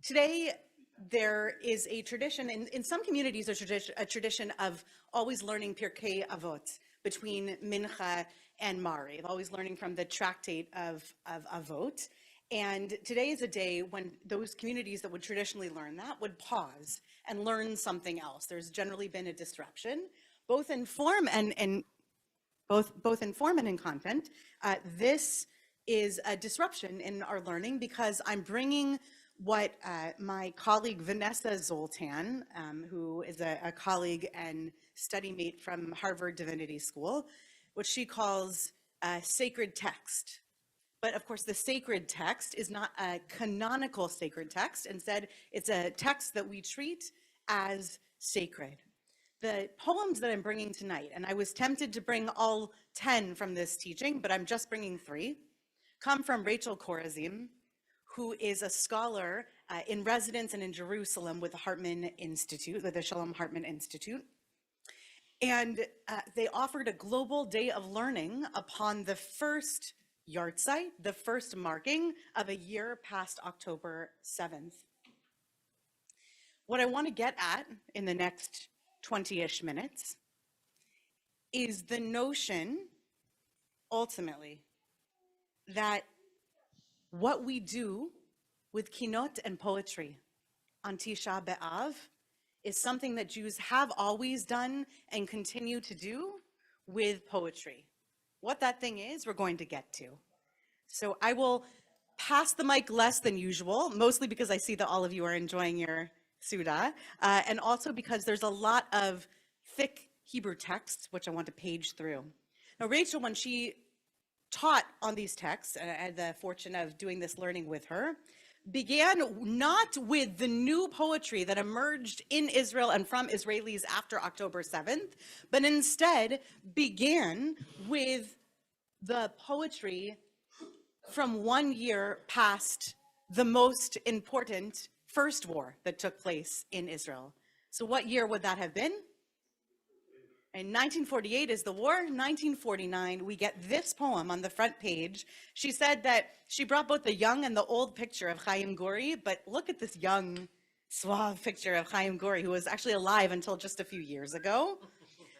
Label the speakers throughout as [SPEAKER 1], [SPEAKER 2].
[SPEAKER 1] Today, there is a tradition, in some communities, there's a tradition of always learning Pirkei Avot between Mincha and Mariv, always learning from the tractate of Avot. And today is a day when those communities that would traditionally learn that would pause and learn something else. There's generally been a disruption, both in form and in content. This is a disruption in our learning because I'm bringing what my colleague Vanessa Zoltan, who is a colleague and study mate from Harvard Divinity School, what she calls sacred text. But of course, the sacred text is not a canonical sacred text. Instead, it's a text that we treat as sacred. The poems that I'm bringing tonight, and I was tempted to bring all 10 from this teaching, but I'm just bringing 3, come from Rachel Korazim, who is a scholar in residence and in Jerusalem with the Hartman Institute, with the Shalom Hartman Institute. And they offered a global day of learning upon the first yahrzeit, the first marking of a year past October 7th. What I want to get at in the next 20-ish minutes is the notion, ultimately, that what we do with kinot and poetry on Tisha B'Av is something that Jews have always done and continue to do with poetry. What that thing is, we're going to get to. So I will pass the mic less than usual, mostly because I see that all of you are enjoying your Suda, and also because there's a lot of thick Hebrew texts, which I want to page through. Now, Rachel, when she taught on these texts, and I had the fortune of doing this learning with her, began not with the new poetry that emerged in Israel and from Israelis after October 7th, but instead began with the poetry from 1 year past the most important first war that took place in Israel. So what year would that have been? In 1948 is the war. 1949, we get this poem on the front page. She said that she brought both the young and the old picture of Chaim Gori, but look at this young, suave picture of Chaim Gori, who was actually alive until just a few years ago.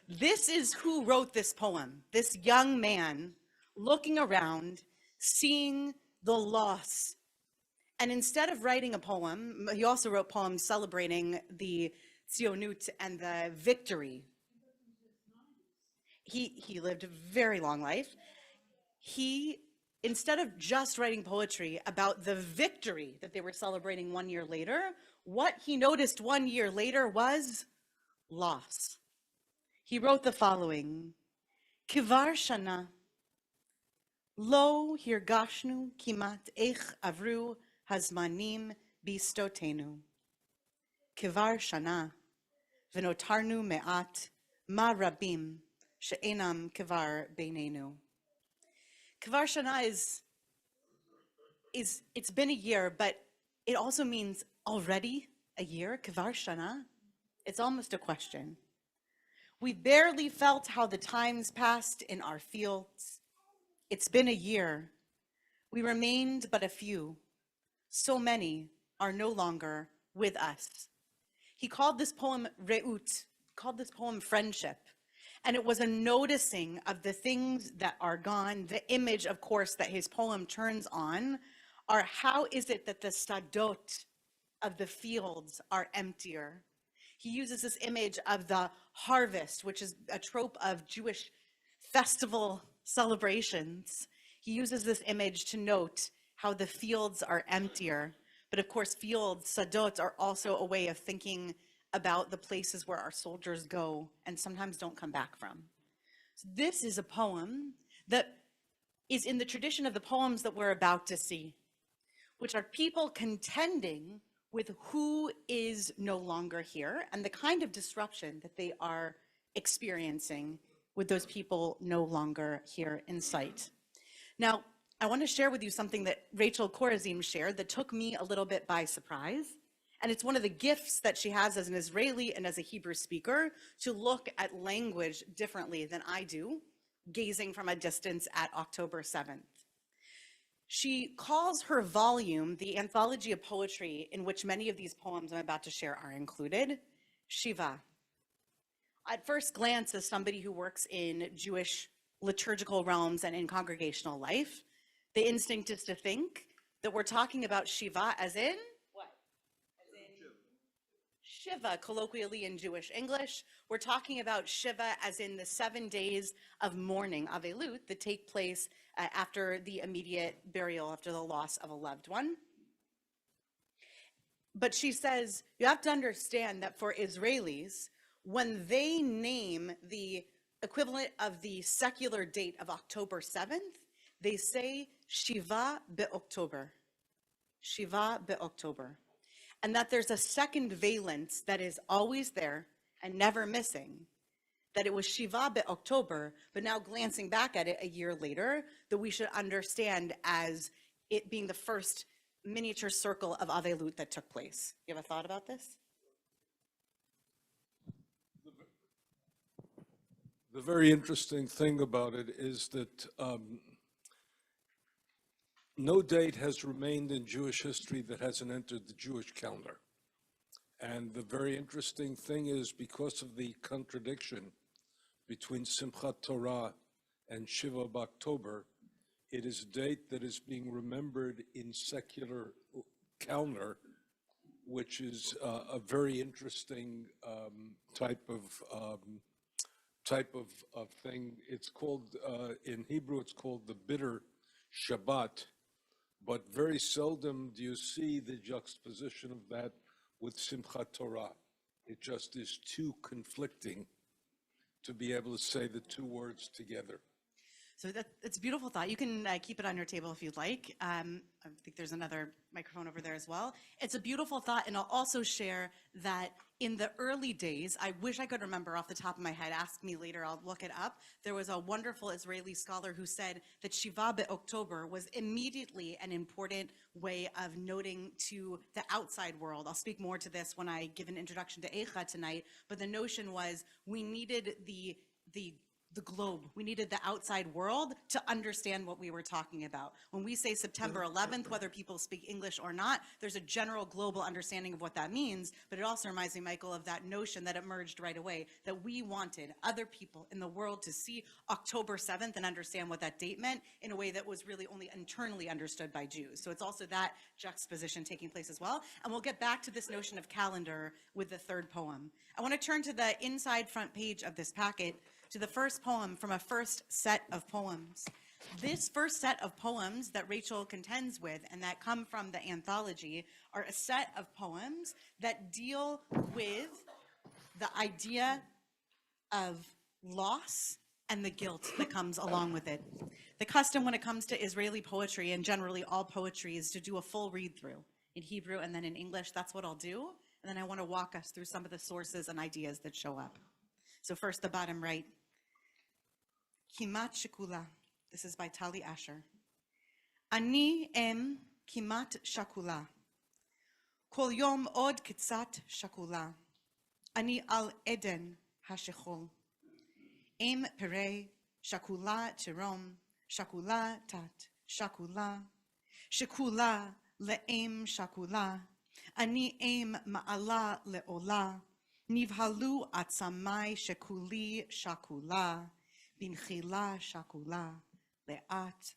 [SPEAKER 1] This is who wrote this poem, this young man looking around, seeing the loss. And instead of writing a poem, he also wrote poems celebrating the Tzionut and the victory. He lived a very long life. He, instead of just writing poetry about the victory that they were celebrating 1 year later, what he noticed 1 year later was loss. He wrote the following: Kivar shana, lo hirgashnu kimat eich avru hazmanim bistotenu. Kivar shana, venotarnu me'at ma rabim she'enam kivar beinenu. Kivar shana is it's been a year, but it also means already a year. Kivar shana, it's almost a question. We barely felt how the times passed in our fields. It's been a year. We remained but a few. So many are no longer with us. He called this poem Re'ut, called this poem friendship. And it was a noticing of the things that are gone. The image, of course, that his poem turns on are how is it that the stadot of the fields are emptier? He uses this image of the harvest, which is a trope of Jewish festival celebrations. He uses this image to note how the fields are emptier. But of course, fields, sadot, are also a way of thinking about the places where our soldiers go and sometimes don't come back from. So this is a poem that is in the tradition of the poems that we're about to see, which are people contending with who is no longer here and the kind of disruption that they are experiencing with those people no longer here in sight. Now, I want to share with you something that Rachel Korazim shared that took me a little bit by surprise. And it's one of the gifts that she has as an Israeli and as a Hebrew speaker to look at language differently than I do, gazing from a distance at October 7th. She calls her volume, the anthology of poetry in which many of these poems I'm about to share are included, Shiva. At first glance, as somebody who works in Jewish liturgical realms and in congregational life, the instinct is to think that we're talking about Shiva as in what? As in Shiva, colloquially in Jewish English. We're talking about Shiva as in the 7 days of mourning, Avelut, that take place after the immediate burial, after the loss of a loved one. But she says, you have to understand that for Israelis, when they name the equivalent of the secular date of October 7th, they say Shiva be'October. Shiva be'October. And that there's a second valence that is always there and never missing, that it was Shiva be'October, but now glancing back at it a year later, that we should understand as it being the first miniature circle of Avelut that took place. You have a thought about this?
[SPEAKER 2] The very interesting thing about it is that no date has remained in Jewish history that hasn't entered the Jewish calendar. And the very interesting thing is, because of the contradiction between Simchat Torah and Shiva October, it is a date that is being remembered in secular calendar, which is a very interesting type of thing. It's called, in Hebrew, it's called the bitter Shabbat, but very seldom do you see the juxtaposition of that with Simchat Torah. It just is too conflicting to be able to say the two words together.
[SPEAKER 1] So it's a beautiful thought. You can keep it on your table if you'd like. I think there's another microphone over there as well. It's a beautiful thought, and I'll also share that in the early days, I wish I could remember off the top of my head, ask me later, I'll look it up. There was a wonderful Israeli scholar who said that Shiva be'October was immediately an important way of noting to the outside world. I'll speak more to this when I give an introduction to Eicha tonight, but the notion was we needed the globe. We needed the outside world to understand what we were talking about. When we say September 11th, whether people speak English or not, there's a general global understanding of what that means, but it also reminds me, Michael, of that notion that emerged right away, that we wanted other people in the world to see October 7th and understand what that date meant in a way that was really only internally understood by Jews. So it's also that juxtaposition taking place as well. And we'll get back to this notion of calendar with the third poem. I want to turn to the inside front page of this packet, to the first poem from a first set of poems. This first set of poems that Rachel contends with and that come from the anthology are a set of poems that deal with the idea of loss and the guilt that comes along with it. The custom when it comes to Israeli poetry, and generally all poetry, is to do a full read-through in Hebrew and then in English. That's what I'll do. And then I want to walk us through some of the sources and ideas that show up. So first, the bottom right. Kimat Shakula. This is by Tali Asher. Ani em kimat shakula. Kol yom od kitzat shakula. Ani al eden hashechol. Em pere shakula tirom. Shakula tat. Shakula. Shakula le'em shakula. Ani em ma'ala le'ola. Nivhalu atzamai shekuli shakula. Binchila shakula, le'at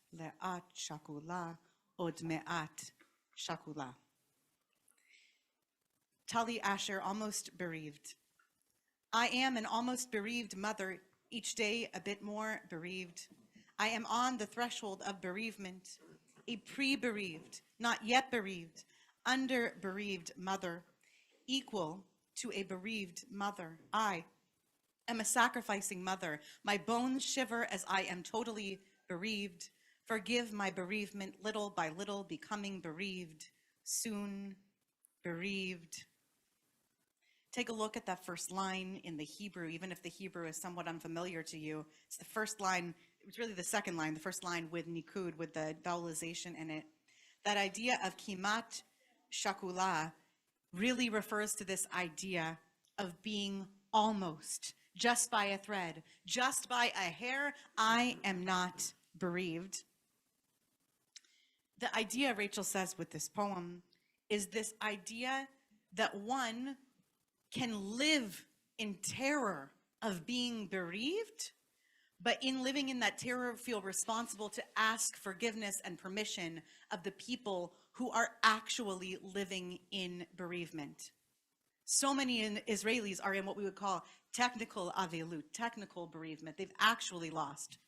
[SPEAKER 1] shakula, od me'at shakula. Tali Asher, almost bereaved. I am an almost bereaved mother, each day a bit more bereaved. I am on the threshold of bereavement, a pre-bereaved, not yet bereaved, under-bereaved mother, equal to a bereaved mother. I am a sacrificing mother. My bones shiver as I am totally bereaved. Forgive my bereavement, little by little becoming bereaved, soon bereaved. Take a look at that first line in the Hebrew, even if the Hebrew is somewhat unfamiliar to you. It's the first line, it's really the second line, the first line with nikud, with the vowelization in it. That idea of kimat shakula really refers to this idea of being almost, just by a thread, just by a hair. I am not bereaved. The idea, Rachel says with this poem, is this idea that one can live in terror of being bereaved, but in living in that terror, feel responsible to ask forgiveness and permission of the people who are actually living in bereavement. So many Israelis are in what we would call technical avelut, technical bereavement. They've actually lost.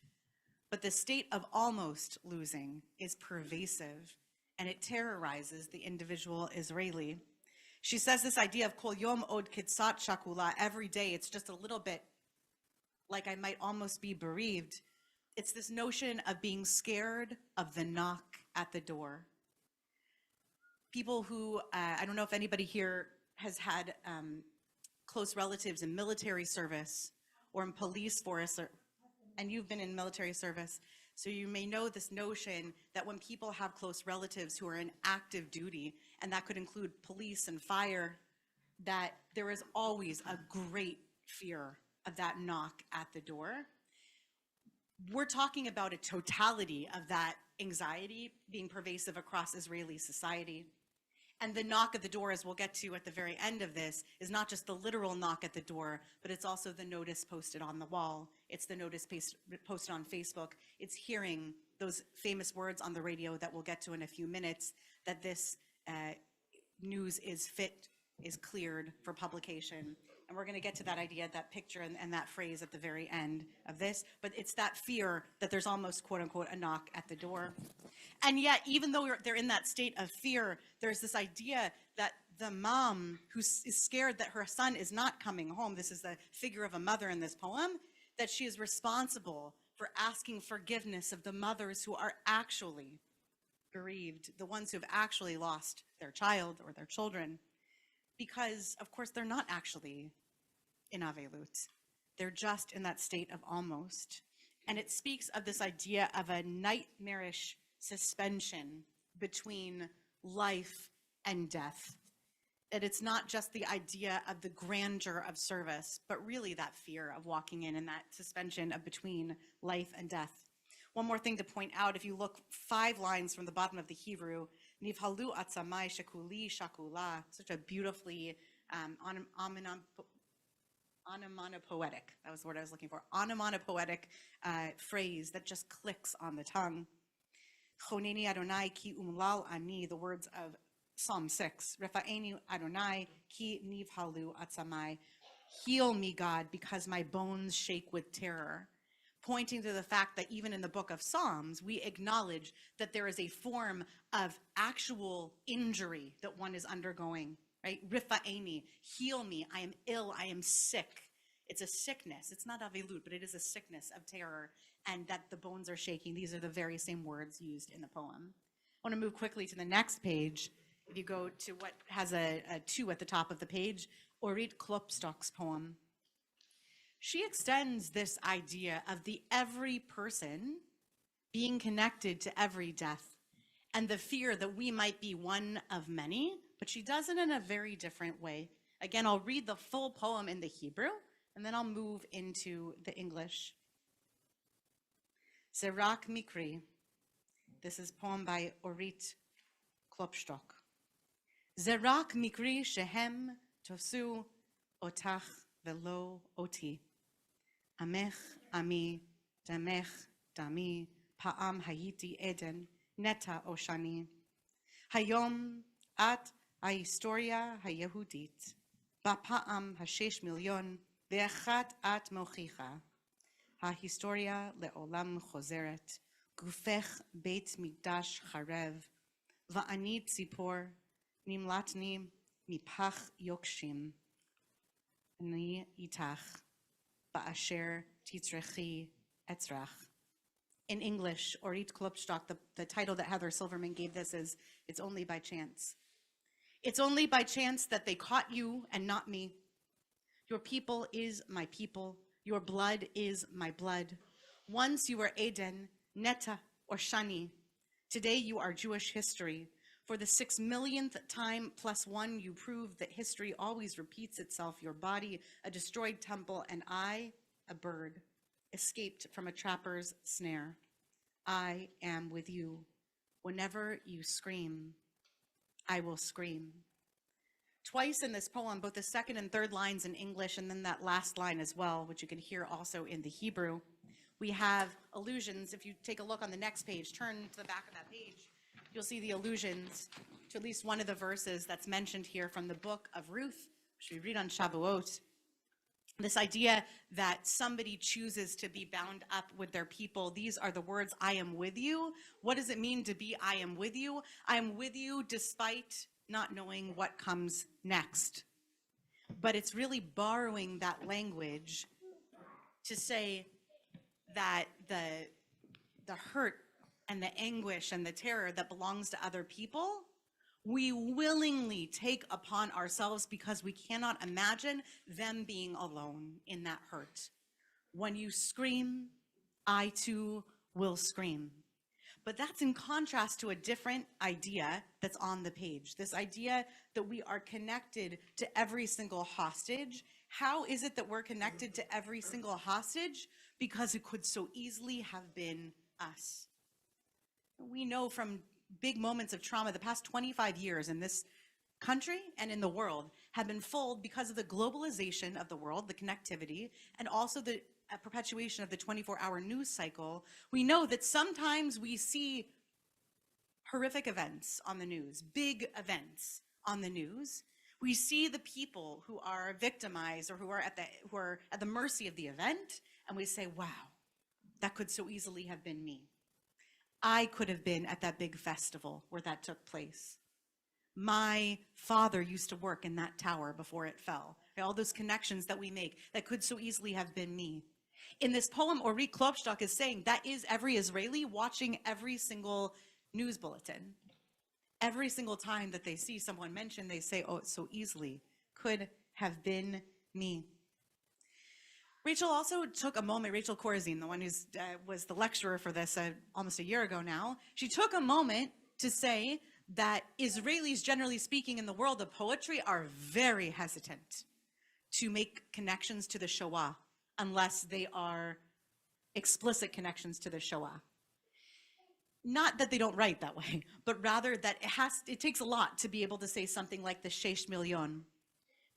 [SPEAKER 1] But the state of almost losing is pervasive, and it terrorizes the individual Israeli. She says this idea of kol yom od kitsat shakula, every day it's just a little bit like I might almost be bereaved. It's this notion of being scared of the knock at the door. People who, I don't know if anybody here has had close relatives in military service or in police force, and you've been in military service, so you may know this notion that when people have close relatives who are in active duty, and that could include police and fire, that there is always a great fear of that knock at the door. We're talking about a totality of that anxiety being pervasive across Israeli society. And the knock at the door, as we'll get to at the very end of this, is not just the literal knock at the door, but it's also the notice posted on the wall. It's the notice posted on Facebook. It's hearing those famous words on the radio that we'll get to in a few minutes, that this news is cleared for publication. And we're going to get to that idea, that picture, and that phrase at the very end of this. But it's that fear that there's almost, quote unquote, a knock at the door. And yet, even though they're in that state of fear, there's this idea that the mom who is scared that her son is not coming home, this is the figure of a mother in this poem, that she is responsible for asking forgiveness of the mothers who are actually bereaved, the ones who have actually lost their child or their children. Because, of course, they're not actually in avelut. They're just in that state of almost. And it speaks of this idea of a nightmarish suspension between life and death. That it's not just the idea of the grandeur of service, but really that fear of walking in and that suspension of between life and death. One more thing to point out, if you look 5 lines from the bottom of the Hebrew, Nivhalu atzamai shakuli shakula, such a beautifully onomatopoetic, that was the word I was looking for, onomatopoetic phrase that just clicks on the tongue. Choneni Adonai ki umlal ani, the words of Psalm 6. Refa'eni Adonai ki nivhalu atzamai. Heal me, God, because my bones shake with terror. Pointing to the fact that even in the book of Psalms, we acknowledge that there is a form of actual injury that one is undergoing, right? Rifa'eni, heal me, I am ill, I am sick. It's a sickness. It's not avelut, but it is a sickness of terror, and that the bones are shaking. These are the very same words used in the poem. I want to move quickly to the next page. If you go to what has a 2 at the top of the page, Orit Klopstock's poem. She extends this idea of the every person being connected to every death and the fear that we might be one of many, but she does it in a very different way. Again, I'll read the full poem in the Hebrew, and then I'll move into the English. Zerak Mikri. This is a poem by Orit Klopstock. Zerak Mikri shehem tosu otach velo oti. Amech ami, damech dami, pa'am hayiti eden, neta oshani. Hayom at ההיסטוריה היהודית, בפעם 6 מיליון ואחת את מוכיחה. ההיסטוריה לעולם חוזרת, גופך בית מקדש חרב, ואני ציפור, נמלטני מפח יוקשים. אני איתך, באשר תצרכי אצרך. In English, Orit Klopstock, the title that Heather Silverman gave this is, It's Only by Chance. It's only by chance that they caught you and not me. Your people is my people. Your blood is my blood. Once you were Eden, Neta, or Shani. Today you are Jewish history. For the 6 millionth time plus 1, you proved that history always repeats itself. Your body, a destroyed temple, and I, a bird, escaped from a trapper's snare. I am with you. Whenever you scream, I will scream. Twice in this poem, both the second and third lines in English, and then that last line as well, which you can hear also in the Hebrew, we have allusions. If you take a look on the next page, turn to the back of that page, you'll see the allusions to at least one of the verses that's mentioned here from the book of Ruth, which we read on Shavuot. This idea that somebody chooses to be bound up with their people. These are the words, I am with you. What does it mean to be I am with you? I am with you despite not knowing what comes next. But it's really borrowing that language to say that the hurt and the anguish and the terror that belongs to other people, we willingly take upon ourselves because we cannot imagine them being alone in that hurt. When you scream, I too will scream. But that's in contrast to a different idea that's on the page. This idea that we are connected to every single hostage. How is it that we're connected to every single hostage? Because it could so easily have been us. We know from big moments of trauma, the past 25 years in this country and in the world have been full because of the globalization of the world, the connectivity, and also the perpetuation of the 24-hour news cycle. We know that sometimes we see horrific events on the news, big events on the news. We see the people who are victimized or who are at the mercy of the event, and we say, wow, that could so easily have been me. I could have been at that big festival where that took place. My father used to work in that tower before it fell. All those connections that we make, that could so easily have been me. In this poem, Ori Klopstock is saying that is every Israeli watching every single news bulletin. Every single time that they see someone mentioned, they say, oh, it so easily could have been me. Rachel also took a moment, Rachel Corazine, the one who was the lecturer for this almost a year ago now, she took a moment to say that Israelis, generally speaking, in the world of poetry are very hesitant to make connections to the Shoah unless they are explicit connections to the Shoah. Not that they don't write that way, but rather that it takes a lot to be able to say something like the 6 million,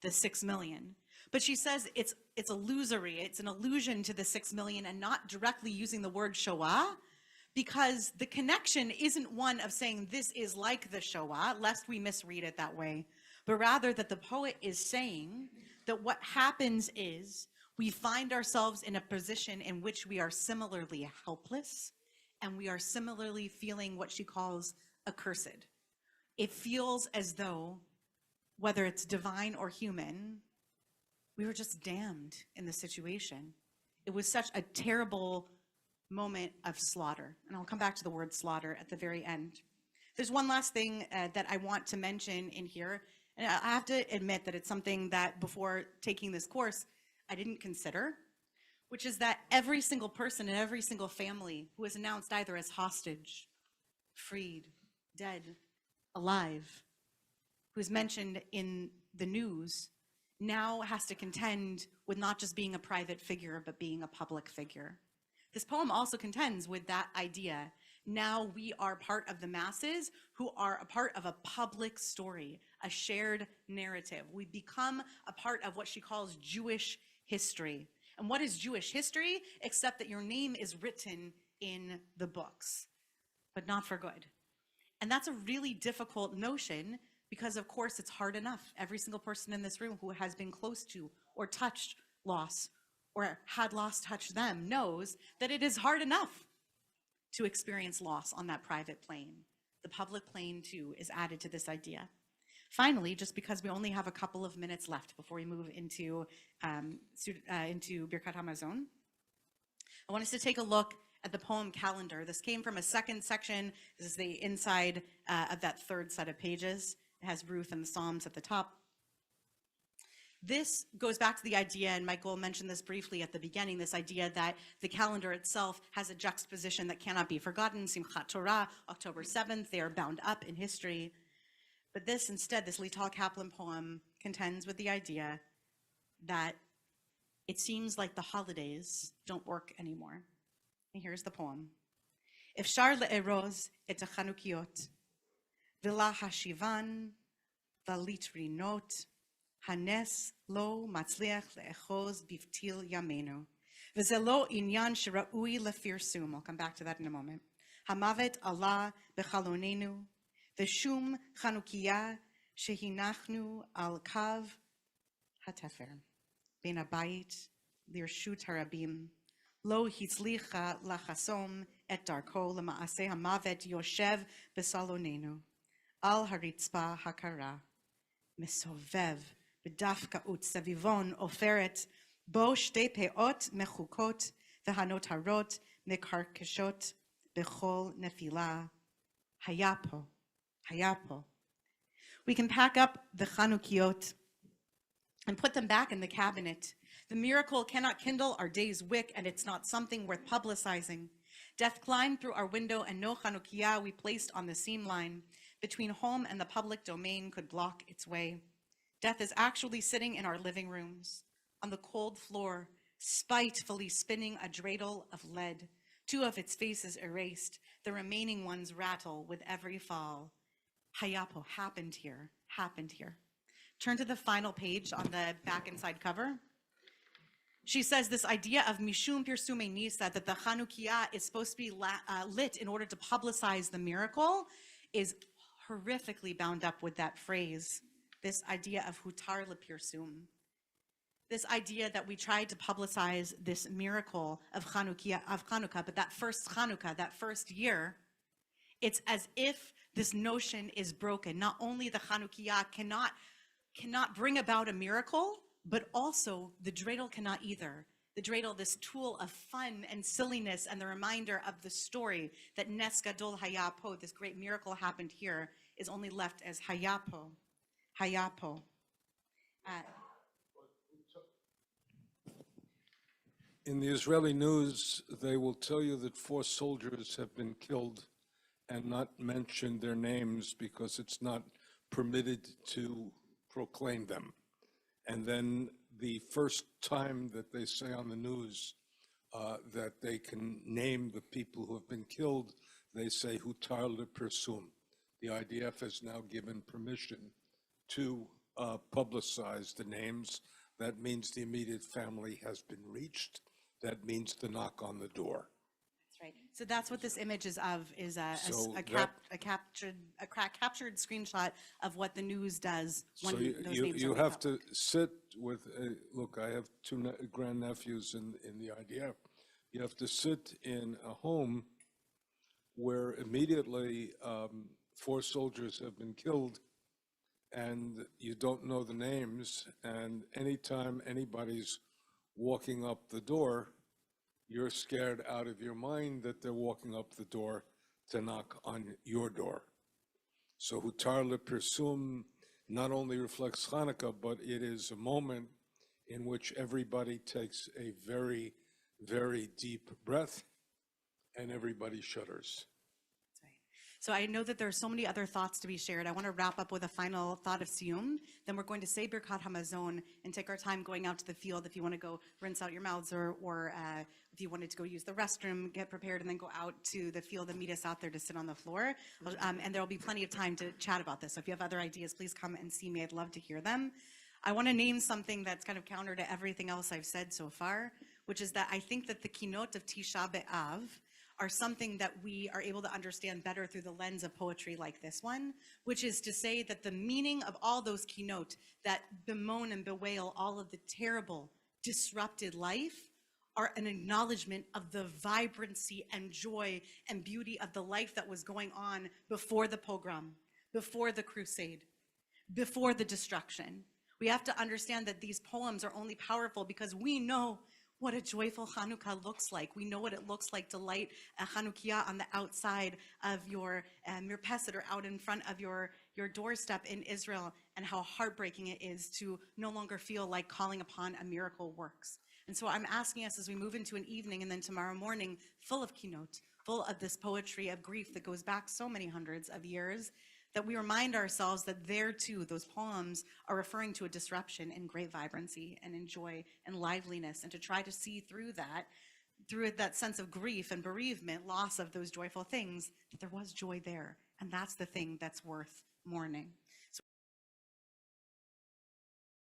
[SPEAKER 1] the 6 million. But she says it's illusory, it's an allusion to the 6 million and not directly using the word Shoah, because the connection isn't one of saying this is like the Shoah, lest we misread it that way, but rather that the poet is saying that what happens is we find ourselves in a position in which we are similarly helpless and we are similarly feeling what she calls accursed. It feels as though, whether it's divine or human, we were just damned in the situation. It was such a terrible moment of slaughter. And I'll come back to the word slaughter at the very end. There's one last thing that I want to mention in here. And I have to admit that it's something that before taking this course, I didn't consider, which is that every single person and every single family who is announced either as hostage, freed, dead, alive, who is mentioned in the news, now has to contend with not just being a private figure, but being a public figure. This poem also contends with that idea. Now we are part of the masses who are a part of a public story, a shared narrative. We become a part of what she calls Jewish history. And what is Jewish history? Except that your name is written in the books, but not for good. And that's a really difficult notion because, of course, it's hard enough. Every single person in this room who has been close to or touched loss or had loss touch them knows that it is hard enough to experience loss on that private plane. The public plane, too, is added to this idea. Finally, just because we only have a couple of minutes left before we move into Birkat Hamazon, I want us to take a look at the poem calendar. This came from a second section. This is the inside of that third set of pages. It has Ruth and the Psalms at the top. This goes back to the idea, and Michael mentioned this briefly at the beginning, this idea that the calendar itself has a juxtaposition that cannot be forgotten. Simchat Torah, October 7th, they are bound up in history. But this instead, this Lital Kaplan poem contends with the idea that it seems like the holidays don't work anymore. And here's the poem. אפשר לארוז את החנוכיות, ולהשיבן ולטרינות, הנס לא מצליח לאחוז בפתיל ימינו, וזה לא עניין שראוי לפרסום. I'll come back to that in a moment. המוות עלה בחלוננו, ושום חנוכיה שהנחנו על קו התפר, בין הבית לרשות הרבים, לא הצליחה לחסום את דרכו, למעשה המוות יושב בסלוננו, על הרצפה הקרה, מסובב בדווקאות סביבון עופרת, בו שתי פאות מחוקות והנותרות מקרקשות בכל נפילה. היה פה. We can pack up the Chanukiot and put them back in the cabinet. The miracle cannot kindle our day's wick, and it's not something worth publicizing. Death climbed through our window, and no Chanukiah we placed on the seam line between home and the public domain could block its way. Death is actually sitting in our living rooms, on the cold floor, spitefully spinning a dreidel of lead, two of its faces erased, the remaining ones rattle with every fall. Hayapo, happened here. Turn to the final page on the back and side cover. She says this idea of Mishum Pirsume Nisa, that the Chanukiah is supposed to be lit in order to publicize the miracle, is horrifically bound up with that phrase, this idea of Hutar Lepirsum. This idea that we tried to publicize this miracle of Hanukkah, but that first Hanukkah, that first year, it's as if this notion is broken. Not only the Chanukiah cannot bring about a miracle, but also the dreidel cannot either. The dreidel, this tool of fun and silliness and the reminder of the story that Nes Gadol Hayapo, this great miracle happened here, is only left as Hayapo.
[SPEAKER 2] In the Israeli news, they will tell you that 4 soldiers have been killed and not mention their names because it's not permitted to proclaim them. And then the first time that they say on the news that they can name the people who have been killed, they say Hutar lePersum. The IDF has now given permission to publicize the names. That means the immediate family has been reached. That means the knock on the door.
[SPEAKER 1] That's right. So that's what this image is of, is a captured screenshot of what the news does when
[SPEAKER 2] So
[SPEAKER 1] those names
[SPEAKER 2] you
[SPEAKER 1] are
[SPEAKER 2] have
[SPEAKER 1] written.
[SPEAKER 2] to sit with, look, I have 2 grandnephews in the IDF. You have to sit in a home where immediately 4 soldiers have been killed and you don't know the names, and anytime anybody's walking up the door, you're scared out of your mind that they're walking up the door to knock on your door. So Hutar lePersum not only reflects Hanukkah, but it is a moment in which everybody takes a very, very deep breath and everybody shudders.
[SPEAKER 1] So I know that there are so many other thoughts to be shared. I want to wrap up with a final thought of Siyum. Then we're going to say Birkat Hamazon and take our time going out to the field if you want to go rinse out your mouths, or if you wanted to go use the restroom, get prepared, and then go out to the field and meet us out there to sit on the floor. And there will be plenty of time to chat about this. So if you have other ideas, please come and see me. I'd love to hear them. I want to name something that's kind of counter to everything else I've said so far, which is that I think that the kinot of Tisha B'Av are something that we are able to understand better through the lens of poetry like this one, which is to say that the meaning of all those kinot that bemoan and bewail all of the terrible, disrupted life are an acknowledgement of the vibrancy and joy and beauty of the life that was going on before the pogrom, before the crusade, before the destruction. We have to understand that these poems are only powerful because we know what a joyful Hanukkah looks like. We know what it looks like to light a Chanukiah on the outside of your mirpeset or out in front of your doorstep in Israel, and how heartbreaking it is to no longer feel like calling upon a miracle works. And so I'm asking us as we move into an evening and then tomorrow morning full of kinot, full of this poetry of grief that goes back so many hundreds of years, that we remind ourselves that there too, those poems are referring to a disruption in great vibrancy and in joy and liveliness, and to try to see through that through that sense of grief and bereavement, loss of those joyful things, that there was joy there. And that's the thing that's worth mourning.